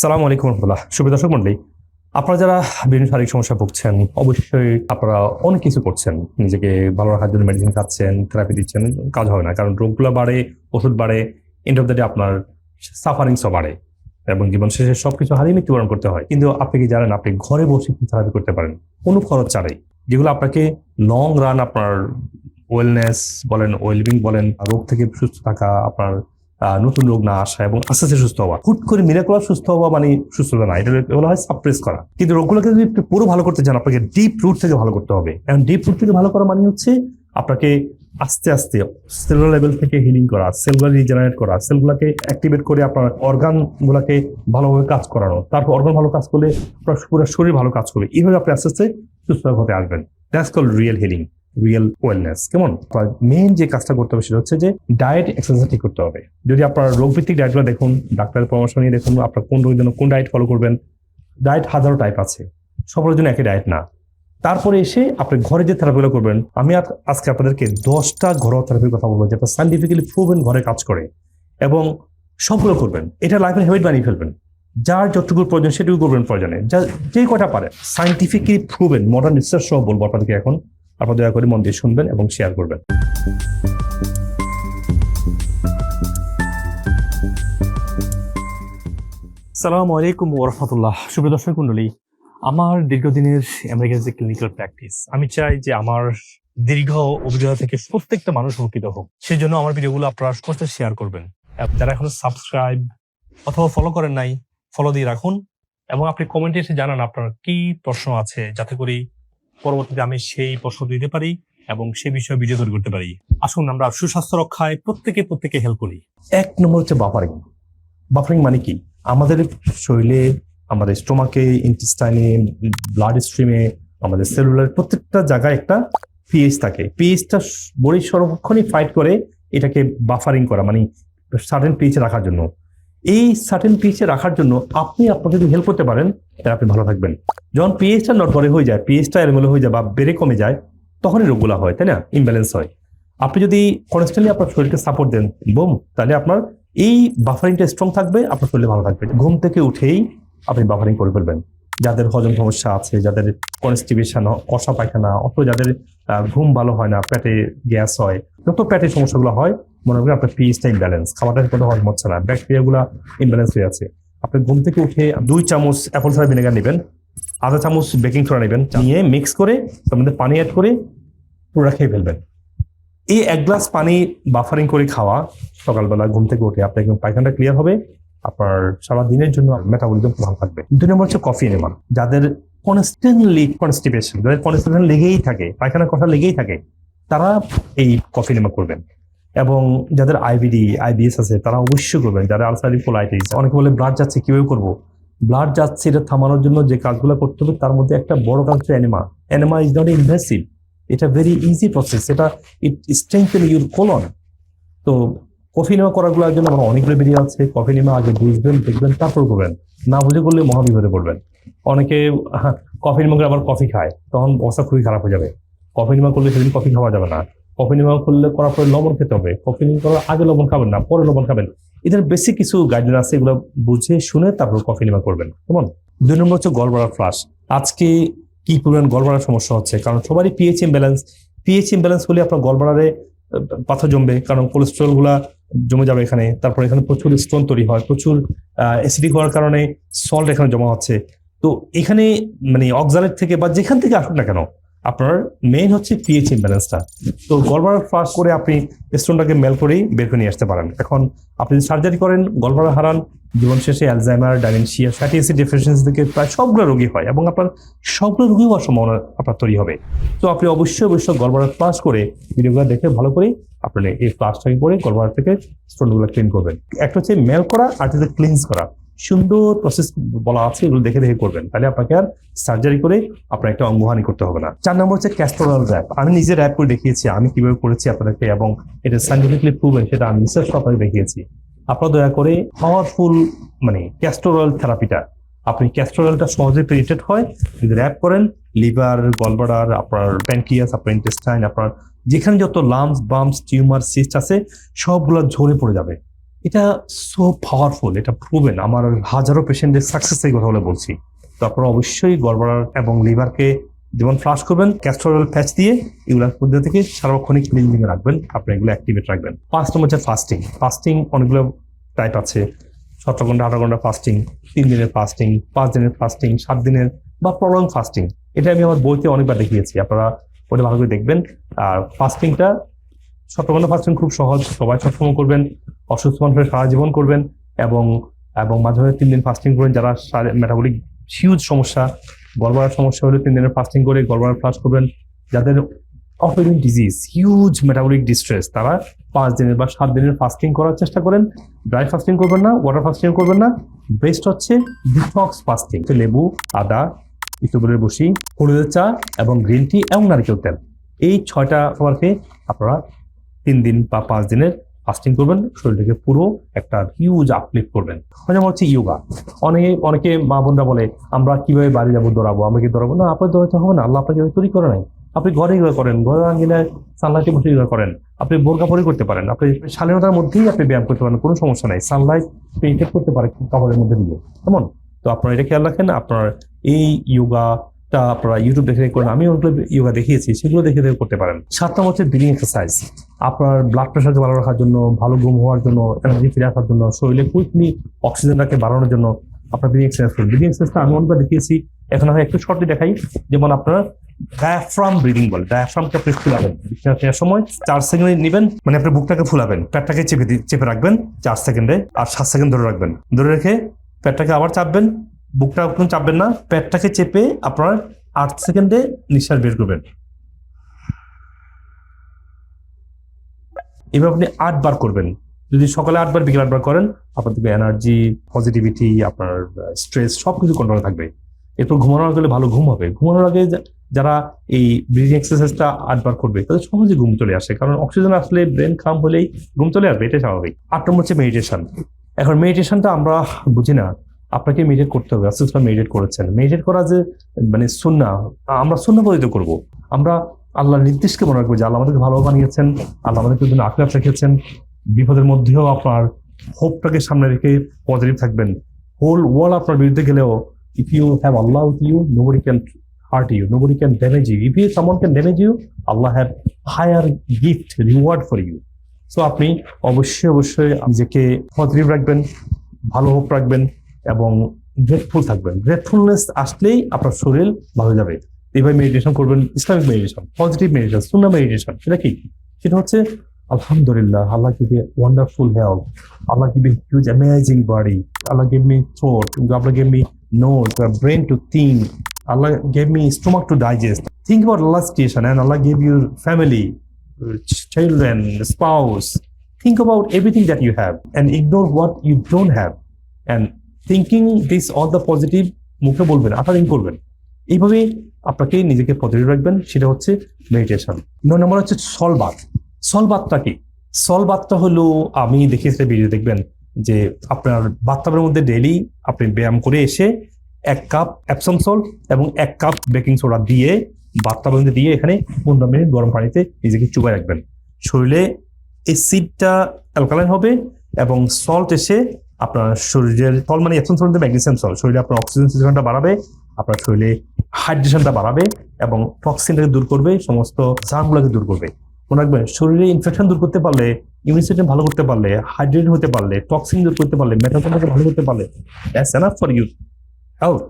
সালাম আলাইকুম রহমতুল্লাহ। শুভ দর্শক মন্ডলী, আপনারা যারা বিভিন্ন শারীরিক সমস্যা ভুগছেন, অবশ্যই আপনারা অনেক কিছু করছেন, নিজেকে ভালো রাখার জন্য মেডিসিন খাচ্ছেন, থেরাপি দিচ্ছেন, কাজ হবে না। কারণ রোগগুলো বাড়ে, ওষুধ বাড়ে, এন্ড অফ দ্য ডে আপনার সাফারিংসও বাড়ে এবং জীবন শেষে সবকিছু হারিয়ে মৃত্যুবরণ করতে হয়। কিন্তু আপনি কি জানেন, আপনি ঘরে বসে কি থেরাপি করতে পারেন কোনো খরচ ছাড়াই, যেগুলো আপনাকে লং রান আপনার ওয়েলনেস বলেন, ওয়েলবিং বলেন, রোগ থেকে সুস্থ থাকা, আপনার নতুন রোগ না আসা এবং আস্তে আস্তে সুস্থ হওয়া। হুট করে মিরাকুলার সুস্থ হওয়া মানে সুস্থতা না, এটা বলা হয় সাপ্রেস করা। কিন্তু রোগগুলোকে যদি একটু পুরো ভালো করতে চান, আপনাকে ডিপ রুট থেকে ভালো করতে হবে। এবং ডিপ রুট থেকে ভালো করা মানে হচ্ছে আপনাকে আস্তে আস্তে সেলুলার লেভেল থেকে হিলিং করা, সেলগুলো রিজেনারেট করা, সেলগুলোকে অ্যাক্টিভেট করে আপনার অর্গান গুলাকে ভালোভাবে কাজ করানো। তারপর অর্গান ভালো কাজ করলে পুরো শরীর ভালো কাজ করবে। এইভাবে আপনি আস্তে আস্তে সুস্থ হতে আসবেন। That's called real healing, real wellness. কেমন? মেইন যে কাজটা করতে হবে সেটা হচ্ছে যে ডায়েট, এক্সারসাইজ ঠিক করতে হবে। যদি আপনার রোগভিত্তিক ডায়েটগুলো দেখুন, ডাক্তারের পরামর্শ নিয়ে দেখুন আপনার কোন রোগের জন্য কোন ডায়েট ফলো করবেন। ডায়েট হাজারো টাইপ আছে, সবার জন্য একই ডায়েট না। তারপরে এসে আপনি ঘরে যে থেরাপিগুলো করবেন, আমি আজকে আপনাদেরকে 10টা ঘরোয়া থেরাপির কথা বলবো যেটা সাইন্টিফিক্যালি প্রুভেন ঘরে কাজ করে, এবং সবগুলো করবেন। এটা লাইফের হ্যাবিট বানিয়ে ফেলবেন। যার যতটুকু প্রয়োজন সেটুকু করবেন, প্রয়োজনে যে কটা পারে সাইন্টিফিক্যালি প্রুভেন মডার্ন রিসার্চ সহ বলবো আপনাদেরকে এখন। আপনারা দয়া করে মন দিয়ে শুনবেন এবং শেয়ার করবেন। সালামু আলাইকুম ওয়া রাহমাতুল্লাহ। শুভ দর্শক মণ্ডলী, আমার দীর্ঘদিনের আমেরিকান যে ক্লিনিক্যাল প্র্যাকটিস, আমি চাই যে আমার দীর্ঘ অভিজ্ঞতা থেকে প্রত্যেকটা মানুষ উপকৃত হোক। সেই জন্য আমার ভিডিওগুলো আপনারা সবার সাথে শেয়ার করবেন। যারা এখনো সাবস্ক্রাইব অথবা ফলো করেন নাই, ফলো দিয়ে রাখুন এবং আপনি কমেন্টে এসে জানান আপনার কি প্রশ্ন আছে, যাতে করে পরবর্তীতে আমি সেই প্রশ্ন দিতে পারি এবং সে বিষয়ে ভিডিও তৈরি করতে পারি। আসুন আমরা সুস্বাস্থ্য রক্ষায় প্রত্যেকে হেল্প করি। 1 নম্বর হচ্ছে বাফারিং। বাফারিং মানে কি? আমাদের শরীরে, আমাদের স্টোমাকে, ইন্টেস্টাইনে, ব্লাড স্ট্রিমে, আমাদের সেলুলার প্রত্যেকটা জায়গায় একটা পিএইচ থাকে। পিএইচটা বডি সর্বক্ষণই ফাইট করে এটাকে বাফারিং করা, মানে সার্টেন পিএইচে রাখার জন্য। এই সার্টেন পিএইচে রাখার জন্য আপনি আপনাকে যদি হেল্প করতে পারেন, তাহলে আপনি ভালো থাকবেন। যখন পিএইচটা নড়বড়ে হয়ে যায়, পিএইচটা এলোমেলো হয়ে যায় বা বেড়ে কমে যায়, তখনই রোগগুলো হয়, তাই না? ইমব্যালেন্স হয়। আপনি যদি কনস্ট্যান্টলি আপনার শরীরকে সাপোর্ট দেন, বুম, তাহলে আপনার এই বাফারিংটা স্ট্রং থাকবে, আপনার শরীরে ভালো থাকবে। ঘুম থেকে উঠেই আপনি বাফারিং করে ফেলবেন। যাদের হজম সমস্যা আছে, যাদের কনস্টিপেশন, কষা পায়খানা, অথবা যাদের ঘুম ভালো হয় না, পেটে গ্যাস হয়, যত পেটের সমস্যাগুলো হয়, মনে করেন আপনার পিএইচটা ইমব্যালেন্স, খাবারটা কোনো হজম হচ্ছে না, ব্যাকটেরিয়াগুলো ইমব্যালেন্স হয়ে আছে। আপনি ঘুম থেকে উঠে 2 চামচ অ্যাপল সাইডার ভিনেগার নেবেন, আধা চামচ বেকিং সোডা নেবেন, নিয়ে মিক্স করে তার মধ্যে পানি অ্যাড করে পুরো খেয়ে ফেলবেন। এই 1 গ্লাস পানি বাফারিং করে খাওয়া সকালবেলা ঘুম থেকে উঠে আপনার একদম পায়খানাটা ক্লিয়ার হবে, আপনার সারা দিনের জন্য মেটাবলিজম ভালো থাকবে। 2 নম্বর হচ্ছে কফি এনেমা। যাদের কনস্ট্যান্টলি কনস্টিপেশন, যাদের কনস্টিপেশন লেগেই থাকে, পায়খানা কষা লেগেই থাকে, তারা এই কফি এনেমা করবেন। এবং যাদের আইবিডি, আইবিএস আছে, তারা অবশ্যই করবেন। যারা আলসারিক কোলাইটিস, অনেকে বলে ব্লাড যাচ্ছে, কিভাবে করবো? ব্লাড যাচ্ছে এটা থামানোর জন্য যে কাজগুলো করতে হবে, তার মধ্যে একটা বড় কাজ হচ্ছে enema. Enema is not invasive, এটা ভেরি ইজি প্রসেস। এটা ইট স্ট্রেংথেন ইউর কোলন। তো কফি নেমা করাগুলোর জন্য আমার অনেকগুলো ভিডিও আছে। কফি নেমা আগে বুঝবেন, দেখবেন, তারপর করবেন। না বুঝে করলে মহাবিপদে পড়বেন। অনেকে কফি নেমা করে আবার কফি খায়, তখন অবস্থা খুবই খারাপ হয়ে যাবে। কফি নেমা করলে সেদিন কফি খাওয়া যাবে না। কফি নেমা করলে করার পরে লবণ খেতে হবে। কফি নেমা করার আগে লবণ খাবেন না, পরে লবণ খাবেন। এদের বেসিক কিছু গাইডলাইন আছে, এগুলো বুঝে শুনে তারপর কফি নেমা করবেন। কেমন? 2 নম্বর হচ্ছে গলব্লাডার ফ্লাশ। আজকে কি পরিমাণ গলব্লাডার সমস্যা হচ্ছে? কারণ সবারই পিএইচ ইমব্যালেন্স। পিএইচ ইমব্যালেন্স হলে আপনার গলব্লাডারে পাথর জমবে, কারণ কোলেস্ট্রল গুলা জমে যাবে এখানে। তারপর এখানে প্রচুর স্টোন তৈরি হয়, প্রচুর অ্যাসিডিক হওয়ার কারণে সল্ট এখানে জমা হচ্ছে। তো এখানে মানে অক্সালেট থেকে বা যেখান থেকে আসুক না কেন, আপনার মেইন হচ্ছে পিএইচ ইমব্যালেন্সটা। তো গলব্লাডার ফ্লাশ করে আপনি স্টোনটাকে মেল করেই বের করে নিয়ে আসতে পারেন। এখন আপনি যদি সার্জারি করেন, গলব্লাডার হারান, জীবন শেষে অ্যালজাইমার, ডাইমেনশিয়া, ফ্যাটি অ্যাসিড ডেফিসিয়েন্সি থেকে প্রায় সবগুলো রোগী হয়, এবং আপনার সবগুলো রোগী হওয়ার সম্ভাবনা আপনার তৈরি হবে। তো আপনি অবশ্যই গলব্লাডার ফ্লাশ করে ভিডিওগুলো দেখে ভালো করে আপনি এই ফ্লাশটাকে করে গলব্লাডার থেকে স্টোনগুলো ক্লিন করবেন। একটা হচ্ছে মেল করা, আর হচ্ছে ক্লিনস করা। সুন্দর প্রসেস বলা আছে, এগুলো দেখে দেখে করবেন, তাহলে আপনাকে আর সার্জারি করে আপনার একটা অঙ্গহানি করতে হবে না। 4 নম্বর হচ্ছে ক্যাস্টর অয়েল র্যাপ। আমি নিজে র্যাপ করে দেখিয়েছি, আমি কিভাবে করেছি আপনাদেরকে, এবং এটা সাইন্টিফিকলি প্রুভেন, সেটা আমি রিসার্চ আপনাকে দেখিয়েছি। আপনারা দয়া করে পাওয়ারফুল মানে ক্যাস্টর অয়েল থেরাপিটা, আপনি ক্যাস্টর অয়েলটা সহজে পেনিট্রেট হয় যদি র্যাপ করেন, লিভার, গলব্লাডার, আপনার প্যানক্রিয়াস, আপনার ইন্টেস্টাইন, আপনার যেখানে যত লাম্পস, বাম্পস, টিউমার, সিস্ট আছে, সবগুলো ঝরে পড়ে যাবে। এটা সো পাওয়ারফুল, এটা প্রুভেন। আমার হাজারো পেশেন্টের সাকসেস এই কথা বলে বলছি। তো আপনারা অবশ্যই গড়বড়ার এবং লিভারকে যেমন ফ্লাশ করবেন ক্যাস্টর অয়েল প্যাচ দিয়ে, এগুলোর মধ্যে থেকে সার্বক্ষণিক ক্লিনিং রাখবেন, আপনি এগুলো অ্যাক্টিভেট রাখবেন। 5 নম্বর হচ্ছে ফাস্টিং। ফাস্টিং অনেকগুলো টাইপ আছে, 17 ঘন্টা 18 ঘন্টা ফাস্টিং, 3 দিনের ফাস্টিং, 5 দিনের ফাস্টিং, 7 দিনের বা প্রলং ফাস্টিং। এটা আমি আমার বইতে অনেকবার দেখিয়েছি, আপনারা ওটা ভালো করে দেখবেন। আর ফাস্টিংটা 17 ঘন্টা ফাস্টিং খুব সহজ, সবাই সবসময় করবেন, অসুস্থ মানুষের সারা জীবন করবেন, এবং এবং মাঝে মাঝে 3 দিন ফাস্টিং করবেন। যারা মেটাবলিক হিউজ সমস্যা, গড়বড়ার সমস্যা হলে 3 দিনের ফাস্টিং করে গড়বড়ার ফ্লাশ করবেন। যাদের autoimmune disease, huge metabolic distress, তারা 5 দিনের বা 7 দিনের ফাস্টিং করার চেষ্টা করেন। ড্রাই ফাস্টিং করবেন না, ওয়াটার ফাস্টিং করবেন না। বেস্ট হচ্ছে ডিটক্স ফাস্টিং, লেবু, আদা, ইসবগুলের বসি, হলুদের চা এবং গ্রিন টি এবং নারকেল তেল, এই 6টা খাবারকে আপনারা 3 দিন বা 5 দিনের ফাস্টিং করবেন, শরীরটাকে পুরো একটা হিউজ আপলিফ্ট করবেন। যেমন হচ্ছে ইয়োগা। অনেকে মা বোনরা বলে আমরা কিভাবে বাড়ি যাবো, দৌড়াবো, আমরা কি দৌড়াবো না? আপনার দৌড়াতে হবে না, আল্লাহ আপনাকে তৈরি করে নাই। আপনি ঘরে এগুলো করেন, ঘরে আঙ্গিনায় সানলাইটে বসে এগুলো করেন, আপনি বোরকা পরে করতে পারেন, আপনি স্বাধীনতার মধ্যেই আপনি ব্যায়াম করতে পারেন, কোনো সমস্যা নাই। সানলাইট ইফেক্ট করতে পারে কাপড়ের মধ্যে দিয়ে, কেমন? তো আপনারা এটা খেয়াল রাখেন। আপনার এই ইয়োগাটা আপনারা ইউটিউব দেখে করেন, আমি অনেকগুলো ইয়োগা দেখিয়েছি, সেগুলো দেখে করতে পারেন। 7 নম্বর হচ্ছে ব্রিদিং এক্সারসাইজ। আপনার ব্লাড প্রেশারকে ভালো রাখার জন্য, ভালো ঘুম হওয়ার জন্য, এনার্জি ফিরে আসার জন্য, শরীরে কুইকলি অক্সিজেনটাকে বাড়ানোর জন্য আপনার ব্রিদিং এক্সারসাইজ করুন। ব্রিদিং এক্সারসাইজটা আমি অনেকবার দেখিয়েছি, এখন আমি একটু শর্টলি দেখাই। যেমন আপনারা ডায়াফ্রাম ব্রিদিং বলে, ডায়াফ্রামকে আপনি ফুলাবেন নিঃশ্বাস নেওয়ার সময় 4 সেকেন্ড নেবেন, মানে আপনি বুকটাকে ফুলাবেন, পেটটাকে চেপে রাখবেন 4 সেকেন্ডে, আর 7 সেকেন্ড ধরে রাখবেন। ধরে রেখে পেটটাকে আবার চাপবেন, বুকটা কোনো চাপবেন না, পেটটাকে চেপে আপনার 8 সেকেন্ডে নিঃশ্বাস বের করবেন। এবার আপনি 8 বার করবেন। যদি সকালে 8 বার, বিকেলে 8 বার করেন, আপনার দেখবে এনার্জি, পজিটিভিটি, আপনার স্ট্রেস সবকিছু কন্ট্রোলে থাকবে। এরপর ঘুমানোর আগে ভালো ঘুম হবে। ঘুমানোর আগে যারা এই ব্রিদিং এক্সারসাইজটা 8 বার করবে, তাদের সহজে ঘুম চলে আসে, কারণ অক্সিজেন আসলে ব্রেন খাম হলেই ঘুম চলে আসবে, এটা স্বাভাবিক। 8 নম্বর হচ্ছে মেডিটেশন। এখন মেডিটেশনটা আমরা বুঝি না, আপনাকে মেডিটেট করতে হবে। রাসূলুল্লাহ মেডিটেট করেছেন। মেডিটেট করা যে মানে সুন্নাহ, আমরা সুন্নাহ পরিচিত করবো। আমরা আল্লাহর নির্দেশকে মনে রাখবো যে আল্লাহ আমাদেরকে ভালো বানিয়েছেন, আল্লাহ আমাদেরকে জন্য আখিরাত রেখেছেন। বিপদের মধ্যেও আপনার হোপটাকে সামনে রেখে পজিটিভ থাকবেন। হোল ওয়ার্ল্ড আপনার বিরুদ্ধে গেলেও, if you have Allah with you, nobody can hurt you, nobody can damage you. If someone can damage you, Allah have higher gift, reward for you. So আপনি অবশ্যই নিজেকে পজিটিভ রাখবেন, ভালো hope রাখবেন এবং গ্রেটফুল থাকবেন। গ্রেটফুলনেস আসলেই আপনার শরীর ভালো যাবে। এইভাবে মেডিটেশন করবেন, ইসলামিক মেডিটেশন, পজিটিভ মেডিটেশন, সুন্নাহ মেডিটেশন। সেটা কি? সেটা হচ্ছে Alhamdulillah, Allah give me wonderful health. Allah give me huge, amazing body. Allah give me throat. Allah give me nose, a brain to think. Allah gave me stomach to digest. Think about Allah's creation, and Allah gave you family, children, spouse. Think about everything that you have and ignore what you don't have. And thinking this all the positive, মুখে বলবেন, আঠারিং করবেন। এইভাবে আপনাকে নিজেকে positive রাখবেন, সেটা হচ্ছে meditation. 9 নম্বর হচ্ছে সলবাত। সলবাতটা কি? সলবাতটা হলো, আমি দেখিয়েছি ভিডিও দেখবেন, যে আপনার বাথটাবের মধ্যে ডেইলি আপনি ব্যায়াম করে এসে 1 কাপ এপসম সল্ট এবং 1 কাপ বেকিং সোডা দিয়ে বাথটাবের মধ্যে দিয়ে এখানে 15 মিনিট গরম পানিতে নিজেকে চুবাই রাখবেন। শরীরে অ্যাসিডটা অ্যালকালাইন হবে এবং সল্ট এসে আপনার শরীরের, সল্ট মানে এপসম সল্ট, ম্যাগনেসিয়াম সল্ট, শরীরে আপনার অক্সিজেন সিচুয়েশনটা বাড়াবে, আপনার শরীরে হাইড্রেশনটা বাড়াবে এবং টক্সিনটাকে দূর করবে, সমস্ত জার্মগুলোকে দূর করবে। মনে রাখবেন, শরীরে ইনফেকশন দূর করতে পারলে, ইমিউন সিস্টেম ভালো করতে পারলে, হাইড্রেট হতে পারলে, টক্সিন দূর করতে পারলে, মেটাবলিজমকে ভালো করতে পারলে, that's enough for you health.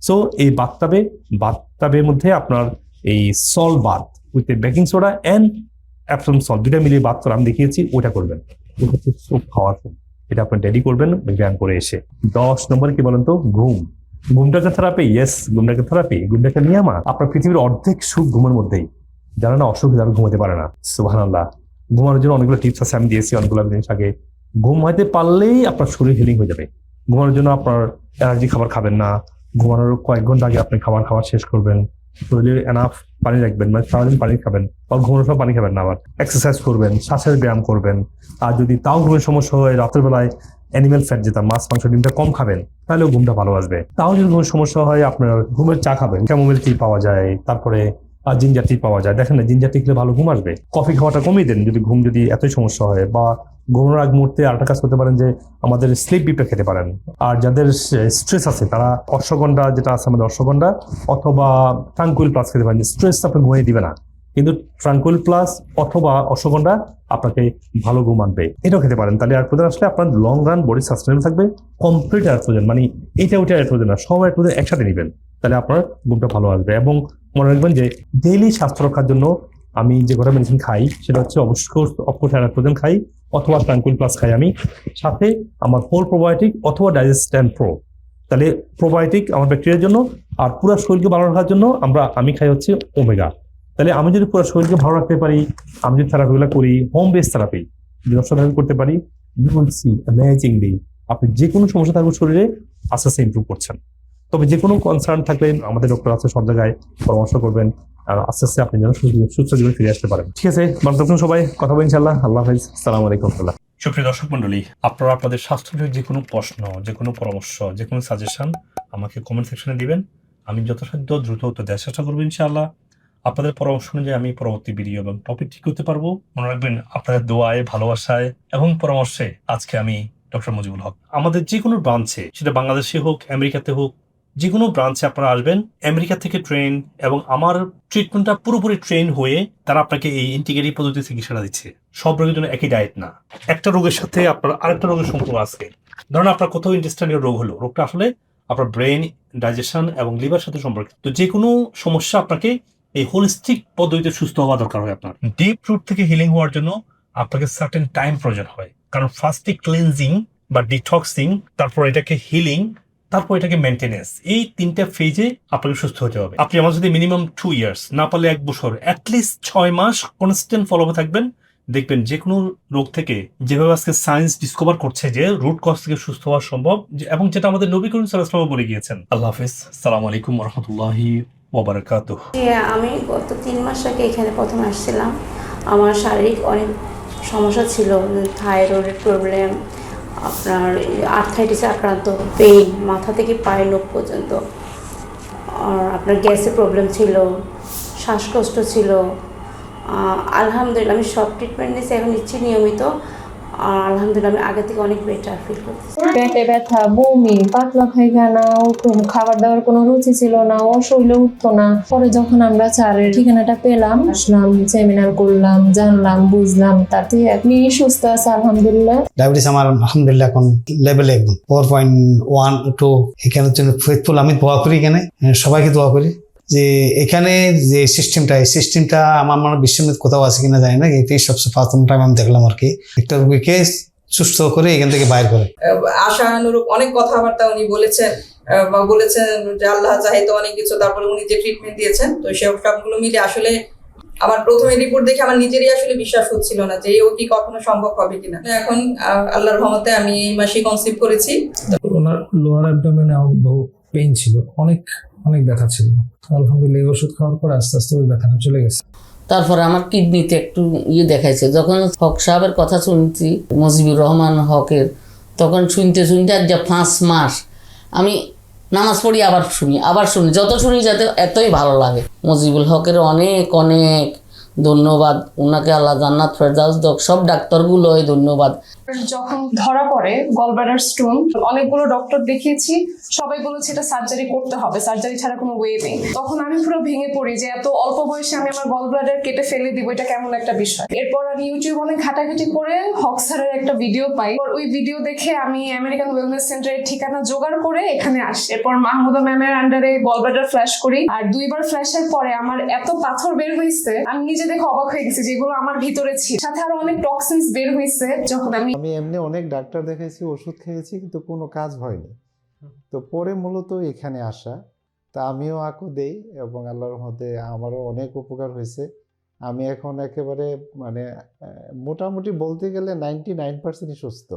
So এই বাথটাবের মধ্যে আপনার এই salt bath with baking soda and Epsom salt, 2টা মিলিয়ে বাথ করে আমি দেখিয়েছি, ওটা করবেন। এটা হচ্ছে সো পাওয়ারফুল। এটা আপনি ডেলি করবেন ব্যায়াম করে এসে। 10 নম্বর কি বলেন তো? ঘুম। ঘুমটাকে থেরাপি? ইয়েস, ঘুমটাকে থেরাপি, ঘুমটাকে নিয়ামা। আপনার পৃথিবীর অর্ধেক সুখ ঘুমের মধ্যেই। যারা না অসুখ, যারা ঘুমাতে পারে না, সুবহানাল্লাহ। ঘুমানোর জন্য অনেকগুলো টিপস আছে, আমি দিয়েছি অনেকগুলো জিনিস আগে। ঘুমাইতে পারলেই আপনার শরীর হিলিং হয়ে যাবে। ঘুমানোর জন্য আপনার এনার্জি খাবার খাবেন না, ঘুমানোর কয়েক ঘন্টা আগে আপনি খাবার শেষ করবেন, শরীরে এনাফ পানি রাখবেন, মানে সারাদিন পানি খাবেন, বা ঘুমানোর সময় পানি খাবেন না। আবার এক্সারসাইজ করবেন, শ্বাসের ব্যায়াম করবেন। আর যদি তাও ঘুমের সমস্যা হয়, রাতের বেলায় অ্যানিমেল ফ্যাট, যেটা মাছ মাংস ডিমটা কম খাবেন, তাহলেও ঘুমটা ভালো আসবে। তাও যদি ঘুমের সমস্যা হয়, আপনার ঘুমের চা খাবেন, ক্যামোমিল টি পাওয়া যায়, তারপরে জিঞ্জার টি পাওয়া যায়। দেখেন না, জিঞ্জার টি খেলে ভালো ঘুম আসবে। কফি খাওয়াটা কমিয়ে দেন যদি ঘুম যদি এতই সমস্যা হয়, বা ঘুমানোর আগ মুহূর্তে আরেকটা কাজ করতে পারেন যে আমাদের স্লিপ বিপটা খেতে পারেন। আর যাদের স্ট্রেস আছে তারা অশ্বগন্ধা যেটা আছে আমাদের অশ্বগন্ধা অথবা ট্রাঙ্কুইল প্লাস খেতে পারেন। স্ট্রেস আপনার ঘুমিয়ে দিবে না, কিন্তু ট্রাঙ্কুইল প্লাস অথবা অশ্বগন্ধা আপনাকে ভালো ঘুম আনবে, এটাও খেতে পারেন। তাহলে এয়ারপ্রোজেন আসলে আপনার লং রান বডি সাস্টেনেবল থাকবে। কমপ্লিট এয়ারপ্রোজেন মানে এটা ওইটা এয়ারপ্রোজেন না, সব এয়ারপ্রোজেন একসাথে নেবেন, তাহলে আপনার ঘুমটা ভালো আসবে। এবং মনে রাখবেন যে ডেইলি স্বাস্থ্য রক্ষার জন্য আমি যে কটা মেডিসিন খাই সেটা হচ্ছে অবশ্যই এয়ারপ্রোজেন খাই অথবা ট্রাঙ্কুইল প্লাস খাই আমি, সাথে আমার হোল প্রোবায়োটিক অথবা ডাইজেস্ট্যান্ড প্রো। তাহলে প্রোবায়োটিক আমার ব্যাকটেরিয়ার জন্য, আর পুরো শরীরকে ভালো রাখার জন্য আমি খাই হচ্ছে ওমেগা। তাহলে আমি যদি পুরো শরীরকে ভালো রাখতে পারি, আমি যদি থেরাপিগুলো করি, হোম বেস থেরাপি যদি করতে পারি, ইউ উইল সি অ্যামেজিংলি আপনি যে কোনো সমস্যা থাকবে শরীরে আস্তে আস্তে ইমপ্রুভ করছেন। তবে যে কোনো কনসার্ন থাকলে আমাদের ডক্টর আছে সব জায়গায়, পরামর্শ করবেন, আর আস্তে আস্তে আপনি যেন সুস্থ জীবনে ফিরে আসতে পারেন। ঠিক আছে, ভালো থাকুন সবাই, কথা বলি ইনশাআল্লাহ। আল্লাহ হাফেজ, আসসালামু আলাইকুম। সুপ্রিয় দর্শক মন্ডলী, আপনারা আপনাদের স্বাস্থ্য বিষয়ক যে কোনো প্রশ্ন, যে কোনো পরামর্শ, যে কোনো সাজেশন আমাকে কমেন্ট সেকশনে দিবেন। আমি যথাসাধ্য দ্রুত উত্তর দেওয়ার চেষ্টা করবো ইনশাআল্লাহ। আপনাদের পরামর্শ অনুযায়ী আমি পরবর্তী ভিডিও এবং টপিক ঠিক করতে পারবো। মনে রাখবেন, আপনাদের দোয়ায়, ভালোবাসায় এবং পরামর্শে আজকে আমি ডক্টর মুজিবুল হক আমাদের যে কোনো ব্রাঞ্চে, সেটা বাংলাদেশে হোক, আমেরিকাতে হোক, যে কোনো ব্রাঞ্চে আপনারা আসবেন, আমেরিকা থেকে ট্রেন এবং আমার ট্রিটমেন্টটা পুরোপুরি ট্রেন হয়ে তারা আপনাকে এই ইন্টিগ্রেটিভ পদ্ধতি চিকিৎসাটা দিচ্ছে। সব রোগের জন্য একই ডায়েট না, একটা রোগের সাথে আপনার আরেকটা রোগের সম্পর্ক আছে। ধরুন আপনার কোথাও ইন্টেস্টাইনাল রোগ হলো, রোগটা আসলে আপনার ব্রেন, ডাইজেশন এবং লিভার সাথে সম্পর্কিত। তো যে কোনো সমস্যা আপনাকে এই হোলিস্টিক পদ্ধতিতে সুস্থ হওয়া দরকার হয়। আপনার ডিপ রুট থেকে হিলিং হওয়ার জন্য আপনাকে সার্টেন টাইম প্রয়োজন হয়, কারণ ফার্স্টে ক্লিনজিং বা ডিটক্সিং, তারপর এটাকে হিলিং, তারপর এটাকে মেনটেনেন্স, এই তিনটা ফেজে আপনাকে সুস্থ হতে হবে। আপনি আমার যদি মিনিমাম 2 ইয়ার্স, না পারলে 1 বছর, অ্যাটলিস্ট 6 মাস কনস্ট্যান্ট ফলো থাকবেন, দেখবেন যে কোনো রোগ থেকে, যেভাবে আজকে সায়েন্স ডিসকভার করছে যে রুট কজ থেকে সুস্থ হওয়া সম্ভব, এবং যেটা আমাদের নবী করিম সাল্লাল্লাহু আলাইহি ওয়াসাল্লাম বলে গিয়েছেন। আল্লাহ হাফেজ, আসসালামু আলাইকুম ওয়া রাহমাতুল্লাহি ওয়া বারাকাতুহু। আমি গত 3 মাস আগে এখানে প্রথম আসছিলাম। আমার শারীরিক অনেক সমস্যা ছিল, থাইরয়েডের প্রবলেম, আপনার আর্থ্রাইটিসে আক্রান্ত, পেইন মাথা থেকে পায়ের নখ পর্যন্ত, আর আপনার গ্যাসের প্রবলেম ছিল, শ্বাসকষ্ট ছিল। আলহামদুলিল্লাহ আমি সব ট্রিটমেন্ট নিয়েছি, এখন নিচ্ছি নিয়মিত। আর আলহামদুলিল্লাহ আমি আগে থেকে অনেক বেটার ফিল করতেছি। পেটে ব্যথা, বমি, পাতলা পায়খানা, খাবার দাবার কোনো রুচি ছিল না, শরীরে উঠতো না। পরে যখন আমরা স্যারের ঠিকানাটা পেলাম, আসলাম, সেমিনার করলাম, জানলাম, বুঝলাম, তাতে আপনি সুস্থ আছে আলহামদুলিল্লাহ। ডায়াবেটিস আমার আলহামদুলিল্লাহ এখন লেভেলে একদম 4.1 এখানের জন্য ফেথফুল আমি দোয়া করি, এখানে সবাইকে দোয়া করি যে এখানে যে সিস্টেমটা আমার মনে বিশ্বমিত কোথাও আছে কিনা জানি না, এটাই সবচেয়ে প্রথম টাইম আমি দেখলাম আর কি, একটা রোগীকে সুস্থ করে এখান থেকে বাইর করে। আশানুরূপ অনেক কথাবার্তা উনি বলেছেন, বলেছেন যে আল্লাহ চাহিত অনেক কিছু, তারপরে উনি যে ট্রিটমেন্ট দিয়েছেন, তো সবগুলো মিলে আসলে আমার প্রথমে রিপোর্ট দেখে আমার নিজেরই আসলে বিশ্বাস হচ্ছিল না যে ও কি কখনো সম্ভব হবে কিনা। এখন আল্লাহর রহমতে আমি এই মাসে কনসিভ করেছি। ওনার লোয়ার অ্যাবডোমেনে বহু পেইন ছিল, অনেক ব্যথা ছিল। আলহামদুলিল্লাহ এই ওষুধ খাওয়ার পর আস্তে আস্তে ওই ব্যথাটা চলে গেছে। তারপরে আমার কিডনিতে একটু দেখাইছে। যখন হক সাহেবের কথা শুনছি, মুজিবুর রহমান হকের, তখন শুনতে আজ 5 মাস আমি নামাজ পড়ি, আবার শুনি, যত শুনি যাতে এতই ভালো লাগে। মুজিবুল হকের অনেক ধন্যবাদ, ওনাকে আল্লাহ জান্নাত ফেরদাউস দাও, সব ডাক্তারগুলোই ধন্যবাদ। যখন ধরা পড়ে গলব্লাডার স্টোন, অনেকগুলো ডক্টর দেখিয়েছি, সবাই বলেছে এটা সার্জারি করতে হবে, সার্জারি ছাড়া কোনো ওয়ে নেই। তখন আমি পুরো ভেঙে পড়ি যে এত অল্প বয়সে আমি আমার গলব্লাডার কেটে ফেলে দিব, এটা কেমন একটা বিষয়। এরপর আমি ইউটিউব অনেক ঘাটাঘাটি করে হক স্যারের একটা ভিডিও পাই, ওই ভিডিও দেখে আমি আমেরিকান ওয়েলনেস সেন্টারের ঠিকানা জোগাড় করে এখানে আসি। এরপর মাহমুদা ম্যামের আন্ডারে গলব্লাডার ফ্ল্যাশ করি, আর 2বার ফ্ল্যাশের পরে আমার এত পাথর বের হয়েছে, আমি নিজে দেখে অবাক হয়ে গেছি যেগুলো আমার ভিতরে ছিল, সাথে আরো অনেক টক্সিনস বের হয়েছে। যখন আমি এমনি অনেক ডাক্তার দেখাইছি, ওষুধ খেয়েছি, কিন্তু কোনো কাজ হয়নি। তো পরে মূলত এখানে আসা, তা আমিও আকু দেই এবং আল্লাহর মধ্যে আমারও অনেক উপকার হয়েছে। আমি এখন একেবারে মোটামুটি বলতে গেলে 99% সুস্থ।